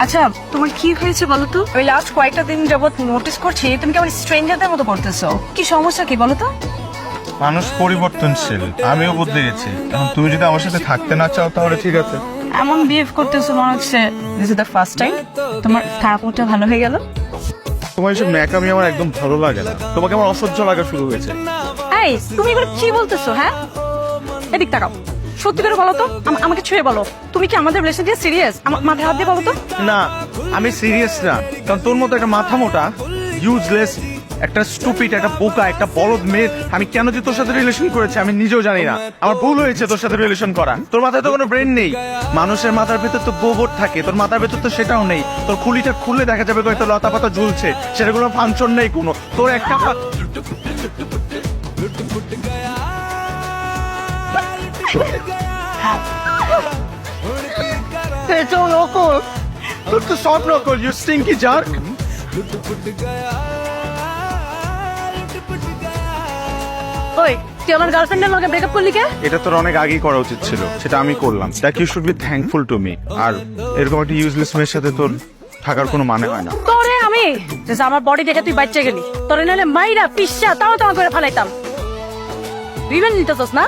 আচ্ছা তোমার কি হয়েছে বলো তো? আমি লাস্ট কয়েকটা দিন যাবত নোটিস করছি তুমি কেমন স্ট্রেঞ্জারদের মতো করতেছো। কি সমস্যা কি বলো তো? মানুষ পরিবর্তনশীল, আমিও বদলে গেছি। এখন তুমি যদি আমার সাথে থাকতে না চাও তাহলে ঠিক আছে। এমন বিহেভ করতেছো মনে হচ্ছে this is the first time তোমার খারাপ মুডটা ভালো হয়ে গেল। তোমার এসব ন্যাকামি আমার একদম ভালো লাগে না। তোমাকে আমার অসহ্য লাগা শুরু হয়েছে। এই তুমি এগুলো কি বলতেছো? হ্যাঁ এদিক তাকাও, সত্যি করে বলো তো, আমাকে ছুঁয়ে বলো, তুমি কি আমাদের রিলেশন দিয়ে সিরিয়াস? আমার মাথায় হাত দিয়ে বলো তো। না, আমি সিরিয়াস না। কারণ তোর মতো একটা মাথা মোটা ইউজলেস একটা স্টুপিড একটা বোকা একটা বলদ মেয়ে আমি কেন যে তোর সাথে রিলেশন করেছি আমি নিজেও জানি না। আমার ভুল হয়েছে তোর সাথে রিলেশন করা। তোর মাথায় তো কোনো ব্রেন নেই। মানুষের মাথার ভেতর তো গোবর থাকে, তোর মাথার ভেতর তো সেটাও নেই। তোর খুলিটা খুললে দেখা যাবে হয়তো লতা পাতা ঝুলছে, সেটা কোনো ফাংশন নেই কোনো। তোর একটা তোর তো সব নকল, ইউ স্টিংকি জার্ক। ওই তুই আমার গার্লফ্রেন্ডের লগে ব্রেকআপ করলি কে? এটা তোর অনেক আগেই করা উচিত ছিল, সেটা আমি করলাম। That you should be thankful to me. আর এরকম একটা ইউজলেস মেয়ের সাথে তোর থাকার কোনো মানে হয় না। তোরে আমি যে আমার বডি দেখে তুই বাচ্চা গেলি, তোরে নাহলে মাইরা পিসা তাও তোমার করে ফালাইতাম। তুই নিতেছস না?